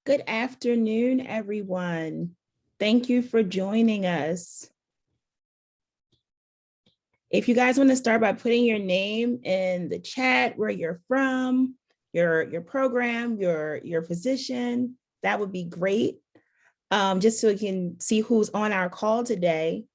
Good afternoon, everyone. Thank you for joining us. If you guys want to start by putting your name in the chat, where you're from, your program, your physician, that would be great. Just so we can see who's on our call today.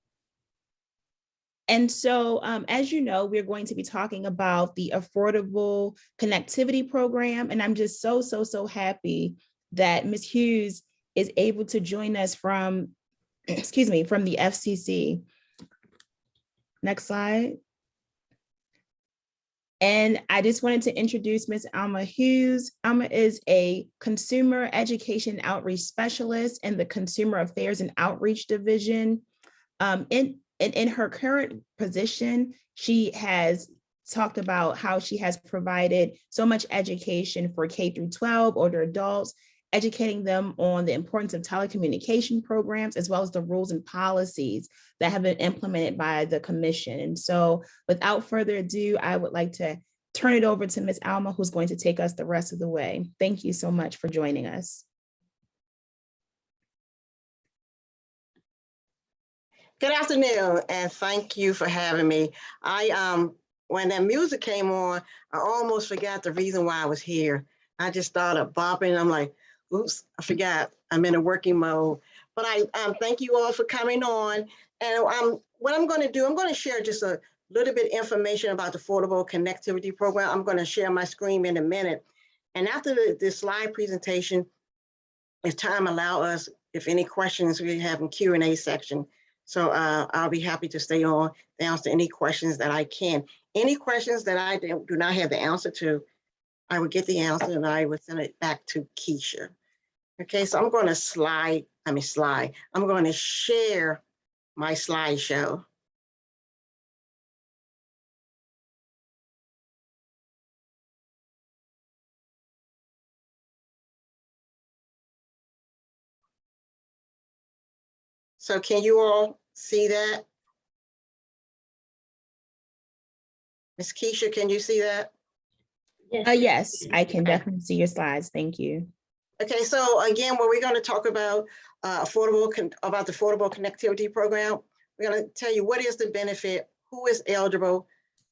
And so, as you know, we're going to be talking about the Affordable Connectivity Program. And I'm just so happy that Ms. Hughes is able to join us from, excuse me, from the FCC. Next slide. And I just wanted to introduce Ms. Alma Hughes. Alma is a consumer education outreach specialist in the Consumer Affairs and Outreach Division. In her current position, she has talked about how she has provided so much education for K through 12 older adults, educating them on the importance of telecommunication programs, as well as the rules and policies that have been implemented by the commission. And so without further ado, I would like to turn it over to Ms. Alma, who's going to take us the rest of the way. Thank you so much for joining us. Good afternoon, and thank you for having me. When that music came on, I almost forgot the reason why I was here. I just started bopping. I'm like, oops, I forgot. I'm in a working mode. But I thank you all for coming on. And what I'm going to do, I'm going to share just a little bit information about the Affordable Connectivity Program. I'm going to share my screen in a minute. And after this slide presentation, if time allow us, if any questions, we have a Q&A section. So I'll be happy to stay on to answer any questions that I can. Any questions that I do not have the answer to, I will get the answer and I will send it back to Keisha. Okay, so I'm going to I'm going to share my slideshow. So can you all see that? Ms. Keisha, can you see that? Yes, I can definitely see your slides. Thank you. Okay, so again, what we're going to talk about the Affordable Connectivity Program. We're going to tell you what is the benefit, who is eligible,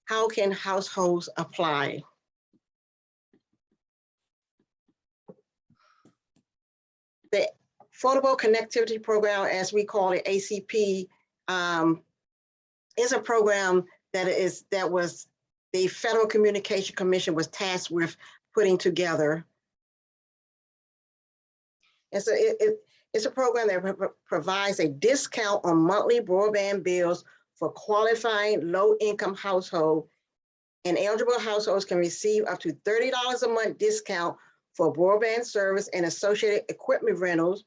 how can households apply. The Affordable Connectivity Program, as we call it, ACP, is a program that was the Federal Communication Commission was tasked with putting together. And so it's a program that provides a discount on monthly broadband bills for qualifying low-income households, and eligible households can receive up to $30 a month discount for broadband service and associated equipment rentals.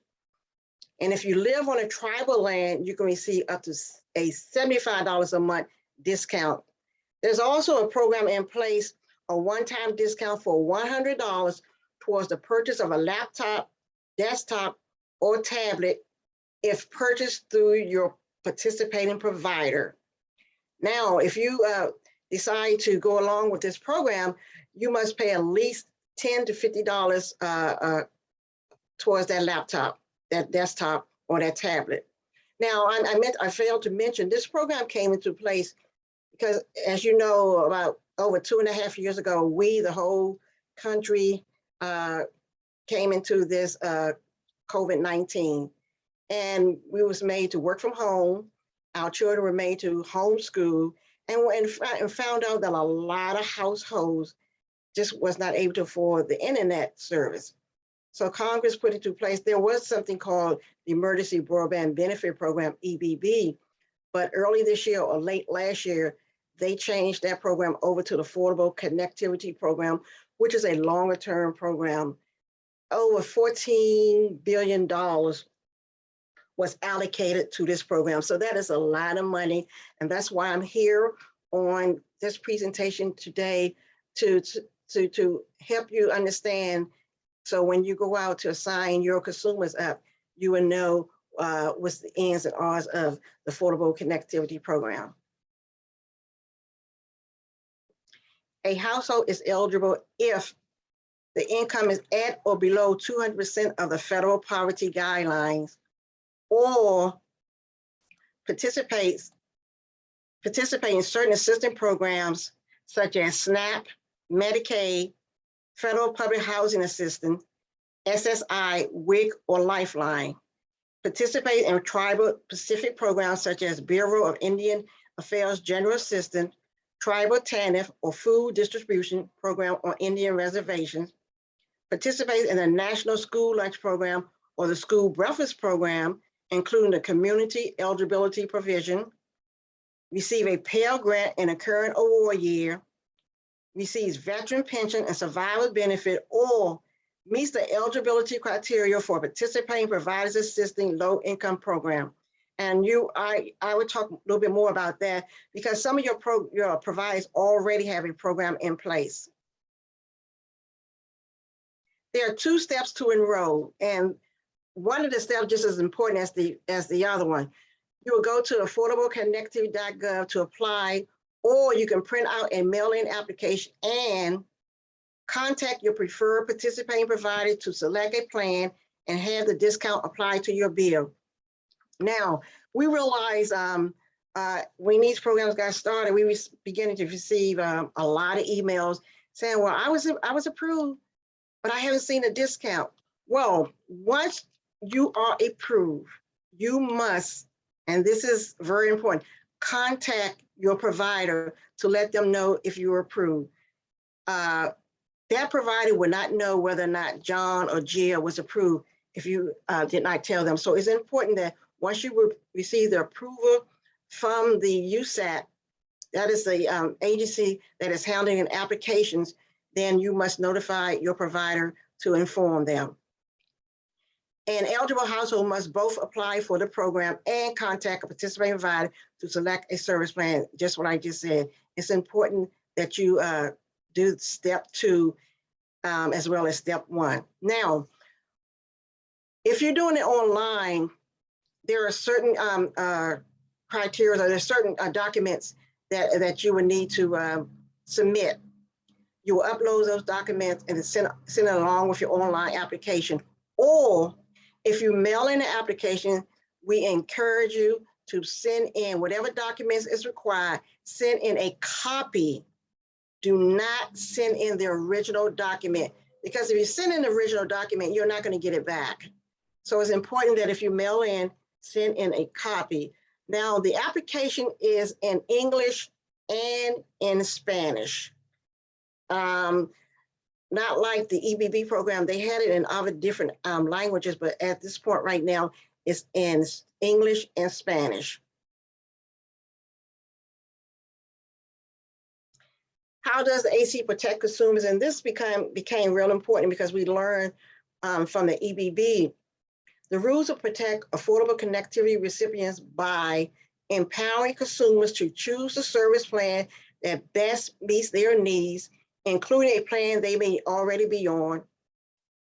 And if you live on a tribal land, you can receive up to a $75 a month discount. There's also a program in place, a one-time discount for $100 towards the purchase of a laptop, desktop, or tablet if purchased through your participating provider. Now, if you decide to go along with this program, you must pay at least $10 to $50 towards that laptop, that desktop, or that tablet. Now, I failed to mention this program came into place because, as you know, about over 2.5 years ago, we, the whole country, came into this COVID-19, and we was made to work from home. Our children were made to homeschool, and found out that a lot of households just was not able to afford the internet service. So Congress put into place, there was something called the Emergency Broadband Benefit Program, EBB, but early this year or late last year, they changed that program over to the Affordable Connectivity Program, which is a longer term program. Over $14 billion was allocated to this program. So that is a lot of money. And that's why I'm here on this presentation today to help you understand. So when you go out to assign your consumers up, you will know what's the ins and outs of the Affordable Connectivity Program. A household is eligible if the income is at or below 200% of the federal poverty guidelines, or participate in certain assistance programs such as SNAP, Medicaid, Federal Public Housing Assistance, SSI, WIC, or Lifeline. Participate in tribal Pacific programs such as Bureau of Indian Affairs General Assistance, Tribal TANF, or Food Distribution Program on Indian reservations. Participate in the National School Lunch Program or the School Breakfast Program, including the Community Eligibility Provision. Receive a Pell Grant in a current award year. Receives veteran pension and survival benefit, or meets the eligibility criteria for participating providers assisting low-income program. And I would talk a little bit more about that because some of your providers already have a program in place. There are 2 steps to enroll, and one of the steps just as important as the other one. You will go to affordableconnectivity.gov to apply, or you can print out a mail-in application and contact your preferred participating provider to select a plan and have the discount applied to your bill. Now, we realize when these programs got started, we were beginning to receive a lot of emails saying, well, I was approved, but I haven't seen a discount. Well, once you are approved, you must, and this is very important, contact your provider to let them know if you're approved. That provider would not know whether or not John or Jill was approved if you did not tell them. So it's important that once you receive the approval from the USAC, that is the agency that is handling applications, then you must notify your provider to inform them. An eligible household must both apply for the program and contact a participating provider to select a service plan, just what I just said. It's important that you do step 2 as well as step 1. Now, if you're doing it online, there are certain criteria, or there's certain documents that you would need to submit. You will upload those documents and send it along with your online application. Or if you mail in the application, we encourage you to send in whatever documents is required, send in a copy. Do not send in the original document, because if you send in the original document, you're not going to get it back. So it's important that if you mail in, send in a copy. Now, the application is in English and in Spanish. Not like the EBB program, they had it in other different languages, but at this point right now, it's in English and Spanish. How does the AC protect consumers? And this became real important because we learned from the EBB. The rules will protect affordable connectivity recipients by empowering consumers to choose the service plan that best meets their needs, including a plan they may already be on,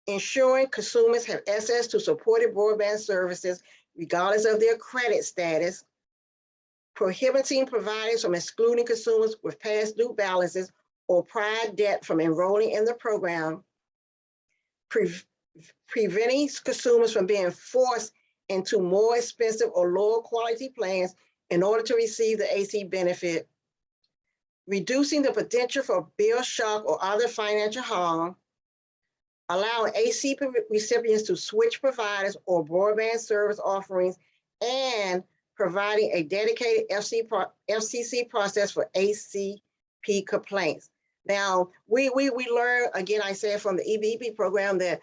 ensuring consumers have access to supported broadband services regardless of their credit status, prohibiting providers from excluding consumers with past due balances or prior debt from enrolling in the program, preventing consumers from being forced into more expensive or lower quality plans in order to receive the AC benefit, reducing the potential for bill shock or other financial harm, allowing AC recipients to switch providers or broadband service offerings, and providing a dedicated FCC process for ACP complaints. Now, we learned, again, I said from the EBP program that,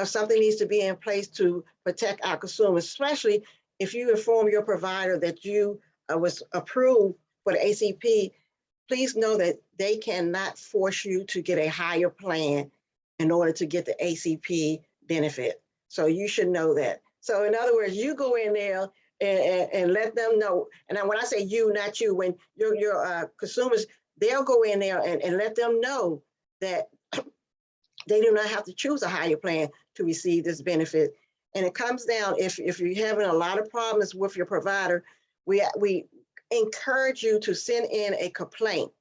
something needs to be in place to protect our consumers, especially if you inform your provider that you was approved for the ACP. Please know that they cannot force you to get a higher plan in order to get the ACP benefit. So you should know that. So in other words, you go in there and let them know. And when I say you, not you, when your consumers, they'll go in there and let them know that they do not have to choose a higher plan to receive this benefit. And it comes down, if you're having a lot of problems with your provider, we encourage you to send in a complaint.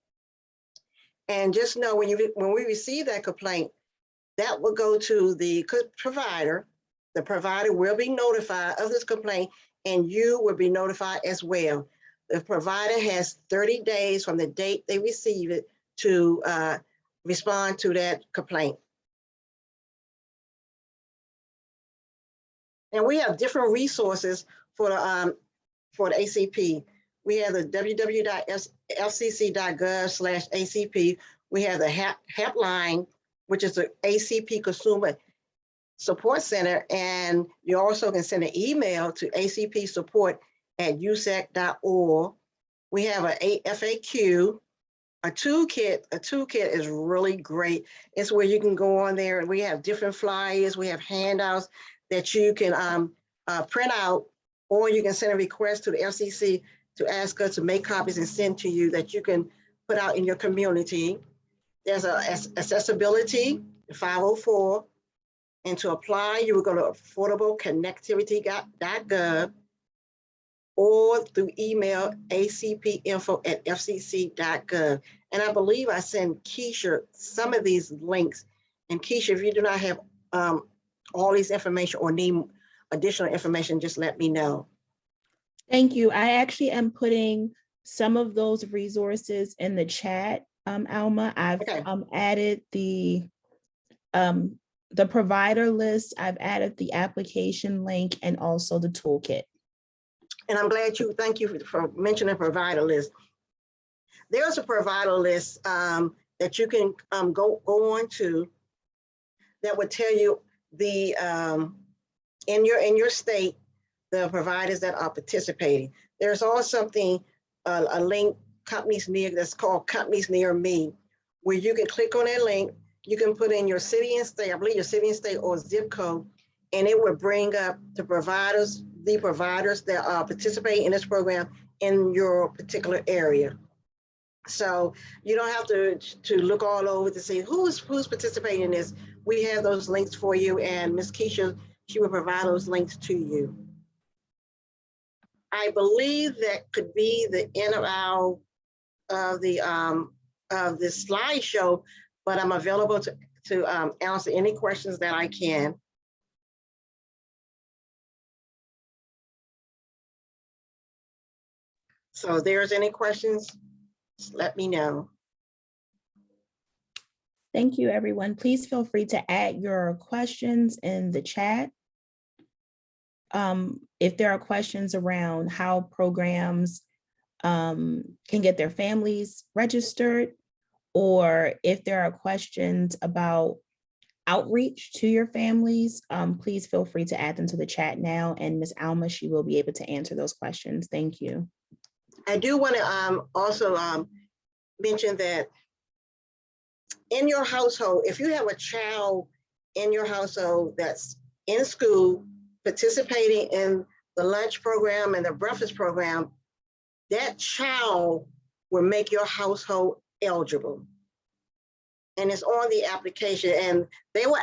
And just know when we receive that complaint, that will go to the provider. The provider will be notified of this complaint, and you will be notified as well. The provider has 30 days from the date they receive it to respond to that complaint. And we have different resources for the ACP. We have the www.fcc.gov/ACP. We have the HAP line, which is the ACP Consumer Support Center. And you also can send an email to acpsupport@usec.org. We have a FAQ, a toolkit. A toolkit is really great. It's where you can go on there and we have different flyers. We have handouts that you can print out, or you can send a request to the FCC to ask us to make copies and send to you that you can put out in your community. There's accessibility, 504. And to apply, you would go to affordableconnectivity.gov or through email acpinfo@fcc.gov. And I believe I sent Keisha some of these links. And Keisha, if you do not have all these information or need additional information, just let me know. Thank you. I actually am putting some of those resources in the chat, Alma. I've added the provider list. I've added the application link and also the toolkit. And I'm glad thank you for mentioning provider list. There's a provider list that you can go on to that would tell you the in your state, the providers that are participating. There's also a link, companies near, that's called Companies Near Me, where you can click on that link. You can put in your city and state, I believe your city and state or zip code, and it will bring up the providers that are participating in this program in your particular area. So you don't have to look all over to see who's participating in this. We have those links for you, and Ms. Keisha, she will provide those links to you. I believe that could be the end of our this slideshow, but I'm available to answer any questions that I can. So if there's any questions, just let me know. Thank you, everyone. Please feel free to add your questions in the chat. If there are questions around how programs can get their families registered, or if there are questions about outreach to your families, please feel free to add them to the chat now. And Ms. Alma, she will be able to answer those questions. Thank you. I do want to also mention that in your household, if you have a child in your household that's in school, participating in the lunch program and the breakfast program, that child will make your household eligible. And it's on the application, and the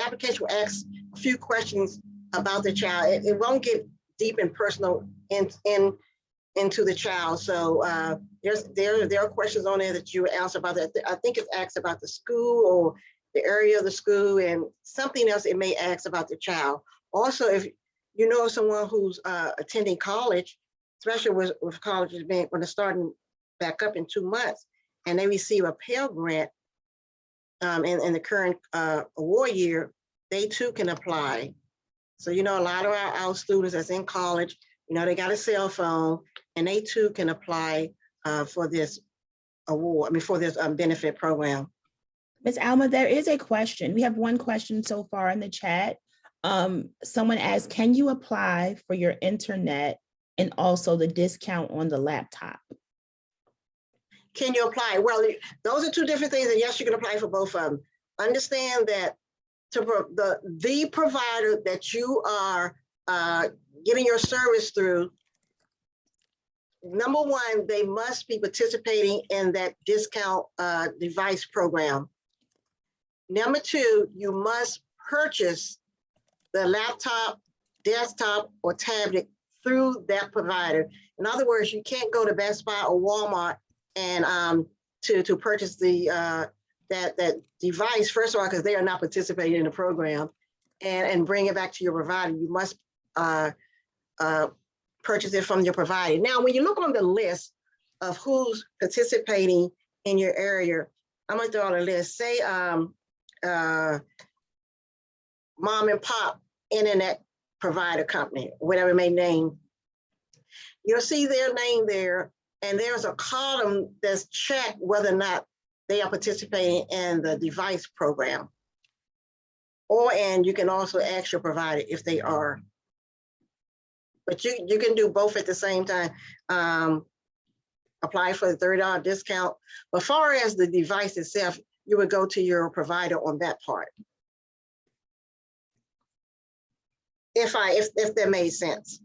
application will ask a few questions about the child. It won't get deep and personal into the child. So there are questions on there that you answer about that. I think it's asked about the school or the area of the school, and something else it may ask about the child. Also, if you know someone who's attending college, especially with colleges when they're starting back up in 2 months, and they receive a Pell Grant in the current award year, they too can apply. So, a lot of our students that's in college, they got a cell phone, and they too can apply for this award, for this benefit program. Ms. Alma, there is a question. We have one question so far in the chat. Someone asked, can you apply for your internet and also the discount on the laptop? Can you apply? Well, those are two different things, and yes, you can apply for both of them. Understand that the provider that you are getting your service through, number one, they must be participating in that discount device program. Number two, you must purchase the laptop, desktop, or tablet through that provider. In other words, you can't go to Best Buy or Walmart and to purchase the that device, first of all, because they are not participating in the program, and bring it back to your provider. You must purchase it from your provider. Now, when you look on the list of who's participating in your area, I'm gonna throw out a list. Say mom and pop internet provider company, whatever it may name. You'll see their name there, and there's a column that's checked whether or not they are participating in the device program. And you can also ask your provider if they are. But you can do both at the same time. Apply for the $30 discount. But as far as the device itself, you would go to your provider on that part. If that made sense.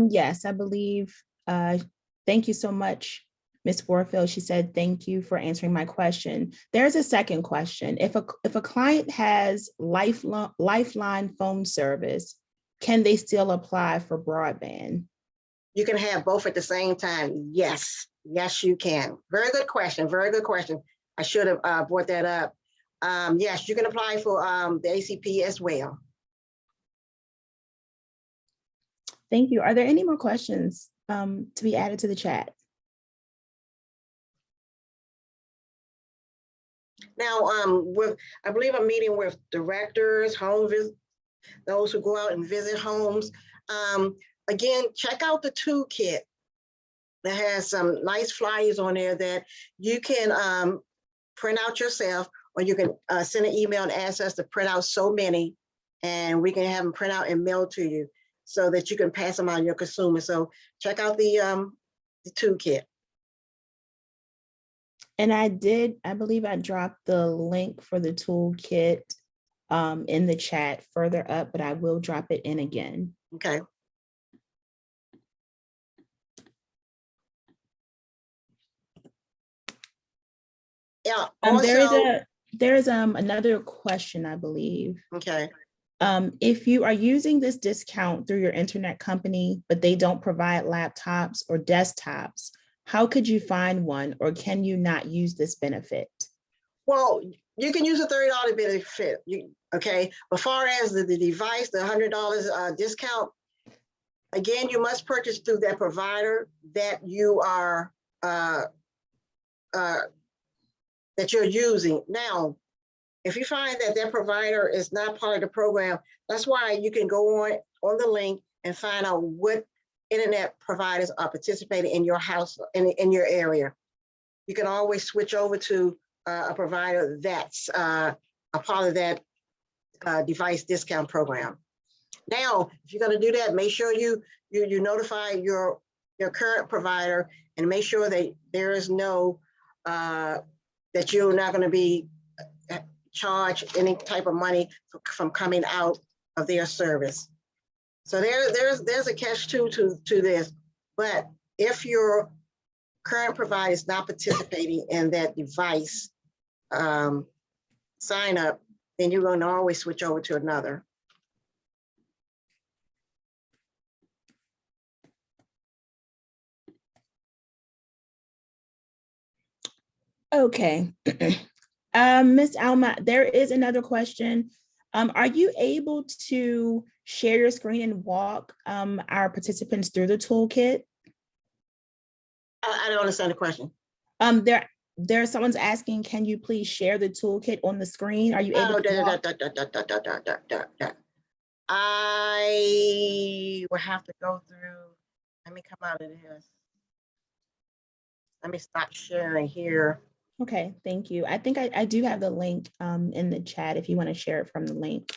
Yes, I believe. Thank you so much, Ms. Warfield. She said, thank you for answering my question. There's a second question. If a client has Lifeline phone service, can they still apply for broadband? You can have both at the same time. Yes, yes, you can. Very good question. Very good question. I should have brought that up. Yes, you can apply for the ACP as well. Thank you. Are there any more questions to be added to the chat? Now, I believe I'm meeting with directors, those who go out and visit homes. Again, check out the toolkit that has some nice flyers on there that you can print out yourself, or you can send an email and ask us to print out so many, and we can have them print out and mail to you so that you can pass them on to your consumer. So check out the toolkit. And I believe I dropped the link for the toolkit in the chat further up, but I will drop it in again. Okay. Yeah. Also, there's another question, I believe. Okay. If you are using this discount through your internet company, but they don't provide laptops or desktops, how could you find one, or can you not use this benefit? Well, you can use a $30 benefit. Okay. As far as the device, the $100 discount, again, you must purchase through that provider that you are that you're using. Now, if you find that that provider is not part of the program, that's why you can go on the link and find out what internet providers are participating in your house, in your area. You can always switch over to a provider that's a part of that device discount program. Now, if you're going to do that, make sure you notify your current provider and make sure that there is no that you're not going to be charged any type of money from coming out of their service. So there's a catch to this. But if your current provider is not participating in that device sign up, then you're going to always switch over to another. Okay. Ms. Alma, there is another question. Are you able to share your screen and walk our participants through the toolkit? I don't understand the question. There's someone's asking, can you please share the toolkit on the screen? Are you able to? I will have to go through. Let me come out of this. Let me stop sharing here. Okay, thank you. I think I do have the link in the chat if you want to share it from the link.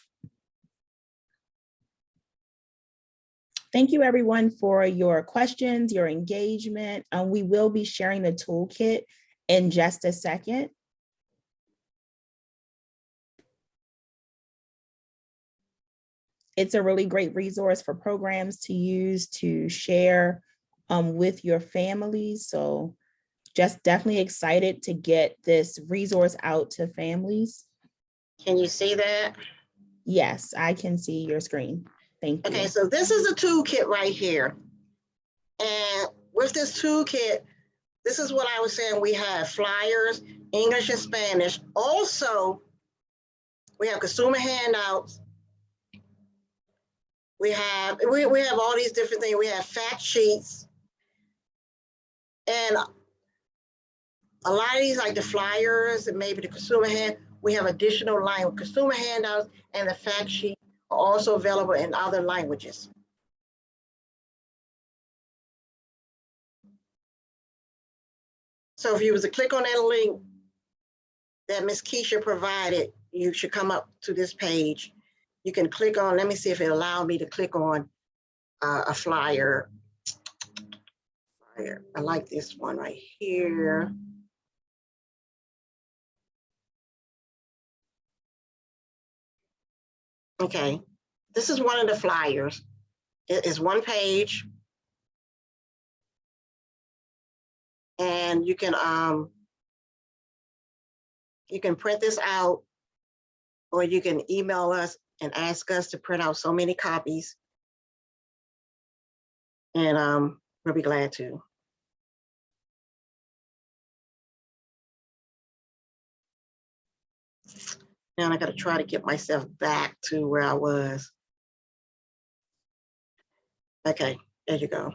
Thank you everyone for your questions, your engagement. We will be sharing the toolkit in just a second. It's a really great resource for programs to use to share with your families. So just definitely excited to get this resource out to families. Can you see that? Yes, I can see your screen. Thank you. Okay, so this is a toolkit right here. And with this toolkit, this is what I was saying. We have flyers, English and Spanish. Also, we have consumer handouts. We have all these different things. We have fact sheets. And a lot of these, like the flyers and maybe the consumer hand, we have additional language. Consumer handouts and the fact sheet are also available in other languages. So if you was to click on that link that Ms. Keisha provided, you should come up to this page. You can click on, let me see if it allowed me to click on a flyer. I like this one right here. Okay, this is one of the flyers. It is one page. And you can print this out, or you can email us and ask us to print out so many copies. And we'll be glad to. Now I got to try to get myself back to where I was. Okay, there you go.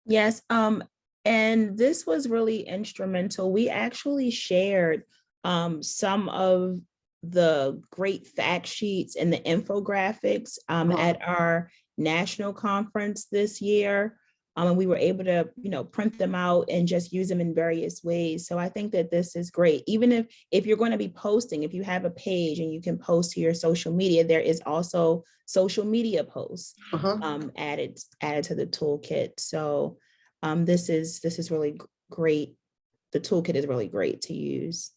Yes, and this was really instrumental. We actually shared some of the great fact sheets and the infographics at our national conference this year. And we were able to, print them out and just use them in various ways. So I think that this is great. Even if you're going to be posting, if you have a page and you can post to your social media, there is also social media posts added to the toolkit. So this is really great. The toolkit is really great to use.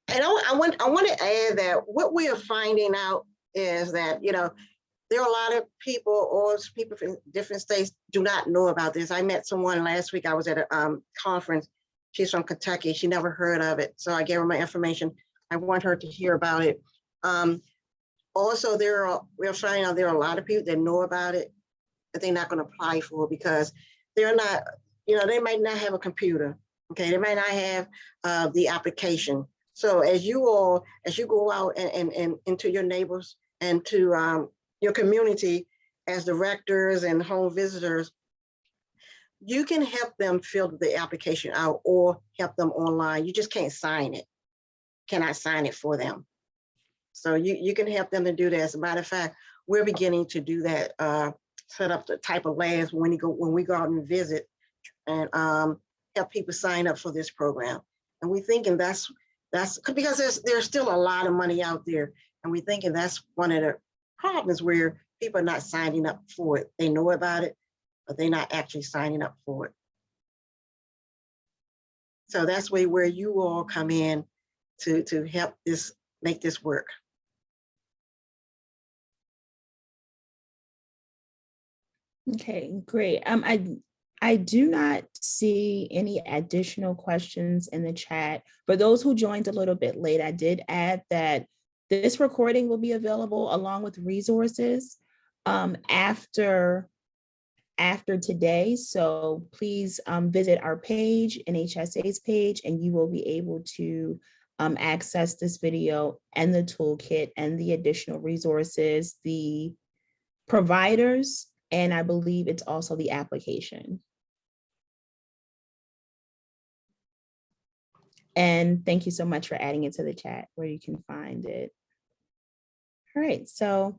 And I want to add that what we are finding out is that, there are a lot of people, or people from different states, do not know about this. I met someone last week. I was at a conference. She's from Kentucky. She never heard of it. So I gave her my information. I want her to hear about it. Also, we're finding out there are a lot of people that know about it, but they're not going to apply for it because they're not, they might not have a computer. Okay, they might not have the application. So as you go out and into your neighbors and to your community as directors and home visitors, you can help them fill the application out or help them online. You just can't sign it, cannot sign it for them. So you can help them to do that. As a matter of fact, we're beginning to do that, set up the type of labs when we go out and visit and help people sign up for this program. And we're thinking that's because there's still a lot of money out there. And we're thinking that's one of the problems where people are not signing up for it. They know about it, but they're not actually signing up for it. So that's where you all come in to help make this work. Okay, great. I do not see any additional questions in the chat. For those who joined a little bit late, I did add that this recording will be available along with resources after today. So please visit our page, NHSA's page, and you will be able to access this video and the toolkit and the additional resources, the providers, and I believe it's also the application. And thank you so much for adding it to the chat where you can find it. All right, so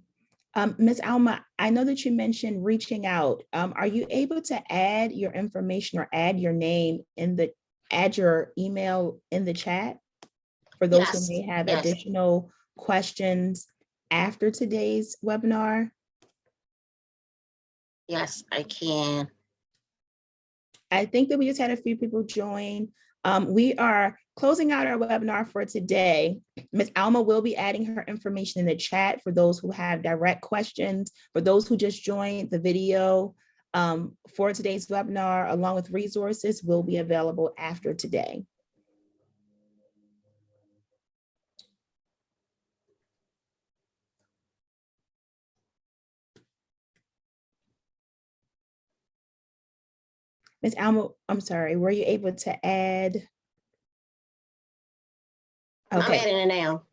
Ms. Alma, I know that you mentioned reaching out. Are you able to add your information or add your name add your email in the chat for those who may have additional questions after today's webinar? Yes, I can. I think that we just had a few people join. We are closing out our webinar for today. Ms. Alma will be adding her information in the chat for those who have direct questions. For those who just joined, the video for today's webinar, along with resources, will be available after today. Ms. Alma, I'm sorry, were you able to add? I'm Okay, adding it now.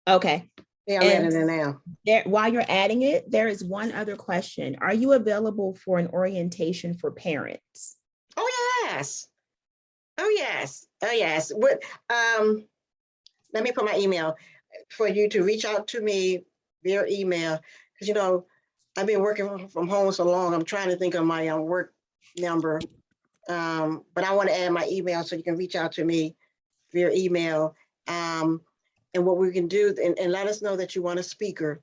okay. Yeah, I'm And adding it now. there, while you're adding it, there is one other question. Are you available for an orientation for parents? Oh, yes. Oh, yes. Oh, yes. What, let me put my email for you to reach out to me via email. Because, you know, I've been working from home so long, I'm trying to think of my work number. But I want to add my email so you can reach out to me via email. And what we can do, and let us know that you want a speaker.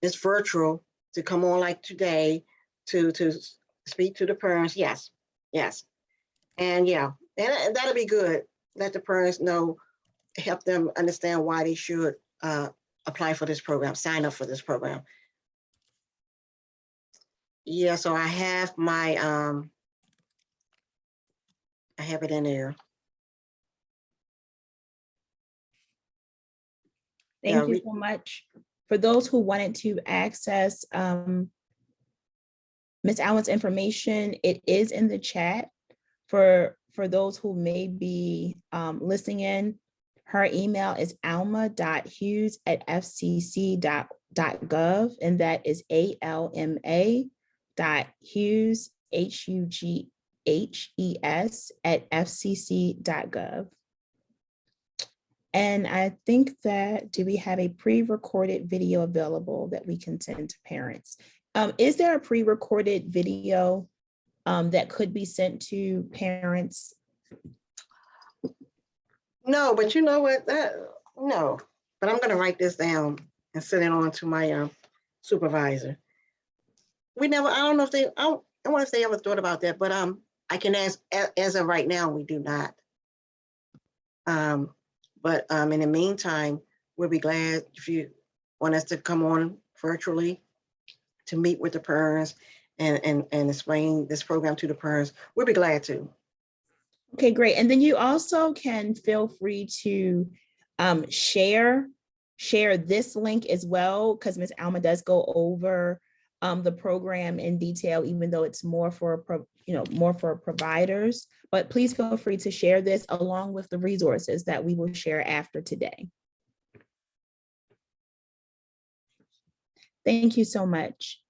It's virtual to come on like today to speak to the parents. Yes, yes. And yeah, and that'll be good. Let the parents know, help them understand why they should apply for this program, sign up for this program. Yeah, so I have my, I have it in there. Thank Yeah, you so much. For those who wanted to access Ms. Allen's information, it is in the chat. For those who may be listening in, her email is alma.hughes@fcc.gov, and that is ALMA.hughes, HUGHES @fcc.gov. And I think that, do we have a pre-recorded video available that we can send to parents? Is there a pre-recorded video that could be sent to parents? no, but you know what? No, but I'm going to write this down and send it on to my supervisor. We never, I don't know if they, I wonder if they ever thought about that, but I can ask, as of right now, we do not. But in the meantime, we'll be glad if you want us to come on virtually to meet with the parents and explain this program to the parents. We'll be glad to. Okay, great. And then you also can feel free to share this link as well, because Ms. Alma does go over the program in detail, even though it's more for more for providers. But please feel free to share this along with the resources that we will share after today. Thank you so much.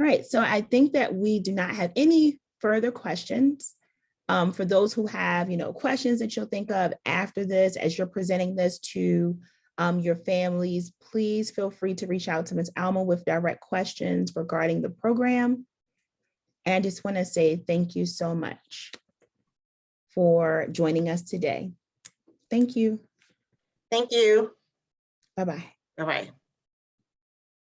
All right, so I think that we do not have any further questions. For those who have, questions that you'll think of after this, as you're presenting this to your families, please feel free to reach out to Ms. Alma with direct questions regarding the program. And I just want to say thank you so much for joining us today. Thank you. Thank you. Bye-bye. Bye-bye.